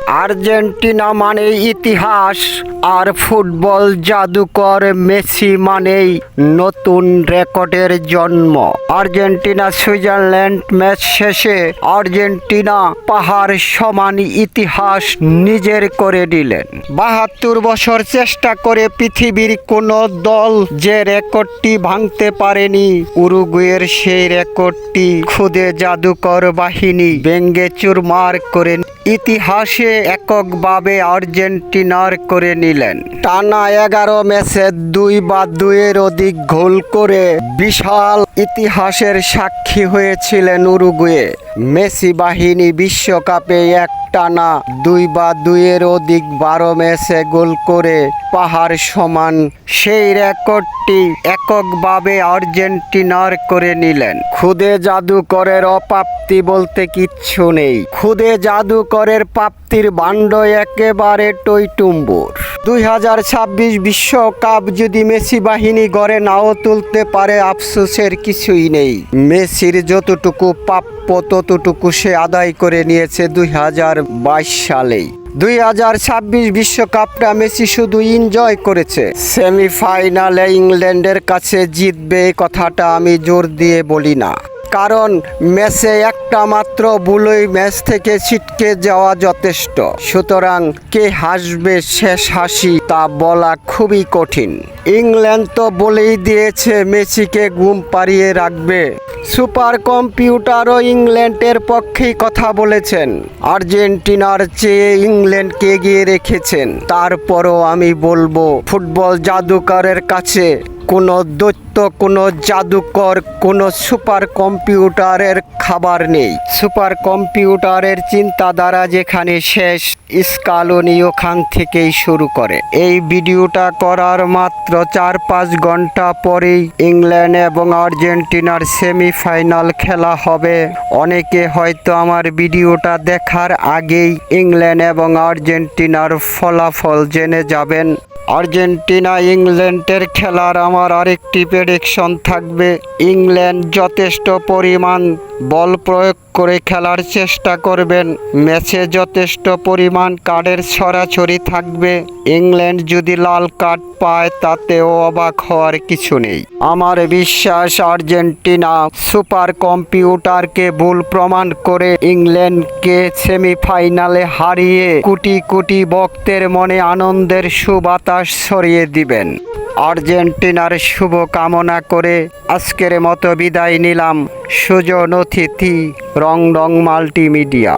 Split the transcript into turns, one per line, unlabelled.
Argentina মানে ইতিহাস, আর football জাদুকর মেসি মানেই নতুন রেকর্ডের জন্ম। আর্জেন্টিনা সুইজারল্যান্ড ম্যাচ শেষে আর্জেন্টিনা পাহাড় সমান ইতিহাস নিজের করে নিলেন। ৭২ বছর চেষ্টা করে পৃথিবীর কোনো দল যে রেকর্ডটি ভাঙতে পারেনি, উরুগুয়ের সেই রেকর্ডটি খুদে জাদুকর বাহিনী ভেঙে চুরমার করে ইতিহাসে এককভাবে আর্জেন্টিনার করে নিলেন। টানা ১১ ম্যাচে ২/২-এর অধিক গোল করে বিশাল ইতিহাসের সাক্ষী হয়েছিলেন উরুগুয়ে। মেসি বাহিনী বিশ্বকাপে একটানা ২/২-এর অধিক ১২ ম্যাচে গোল করে পাহাড় সমান সেই রেকর্ডটি এককভাবে আর্জেন্টিনার করে নিলেন। খুদে জাদুকরের অপ্রাপ্তি বলতে কিচ্ছু নেই। খুদে জাদুকরের প্রাপ্তির ভাণ্ড একেবারে টইটুম্বুর। ২০২৬ বিশ্বকাপ যদি মেসি বাহিনী গড়ে নাও তুলতে পারে, আফসোসের কিছুই নেই। মেসির যতটুকু প্রাপ্য ততটুকু সে আদায় করে নিয়েছে ২০২২ সালেই। ২০২৬ বিশ্বকাপটা মেসি শুধু এনজয় করেছে। সেমিফাইনালে ইংল্যান্ডের কাছে জিতবে কথাটা আমি জোর দিয়ে বলি না, কারণ ম্যাচে একটা মাত্র ভুলই ম্যাচ থেকে ছিটকে যাওয়া যথেষ্ট। সুতরাং কে হাসবে শেষ হাসি তা বলা খুবই কঠিন। ইংল্যান্ড তো বলেই দিয়েছে মেসিকে ঘুম পাড়িয়ে রাখবে। সুপার কম্পিউটারও ইংল্যান্ডের পক্ষেই কথা বলেছেন, আর্জেন্টিনার চেয়ে ইংল্যান্ডকে এগিয়ে রেখেছেন। তারপরও আমি বলবো, ফুটবল জাদুকরের কাছে কোনো দৈত্য, কোনো জাদুকর, কোনো সুপার কম্পিউটারের খাবার নেই। সুপার কম্পিউটারের চিন্তাধারা যেখানে শেষ, স্কালোনি ওখান থেকেই শুরু করে। এই ভিডিওটা করার মাত্র ৪-৫ ঘন্টা পরেই ইংল্যান্ড এবং আর্জেন্টিনার সেমিফাইনাল খেলা হবে। অনেকে হয়তো আমার ভিডিওটা দেখার আগেই ইংল্যান্ড এবং আর্জেন্টিনার ফলাফল জেনে যাবেন। আর্জেন্টিনা ইংল্যান্ডের খেলার আমার আরেকটি প্রেডিকশন থাকবে। ইংল্যান্ড যথেষ্ট পরিমাণ বল প্রয়োগ করে খেলার চেষ্টা করবেন। ম্যাচে যথেষ্ট পরিমাণ কার্ডের ছড়াছড়ি থাকবে। ইংল্যান্ড যদি লাল কার্ড পায় তাতেও অবাক হওয়ার কিছু নেই। আমার বিশ্বাস আর্জেন্টিনা সুপার কম্পিউটারকে ভুল প্রমাণ করে ইংল্যান্ডকে সেমিফাইনালে হারিয়ে কোটি কোটি ভক্তের মনে আনন্দের সুবাতাস ছড়িয়ে দিবেন। আর্জেন্টিনার শুভ কামনা করে আজকের মতো বিদায় নিলাম। সুজন অতিথি, রং মাল্টিমিডিয়া।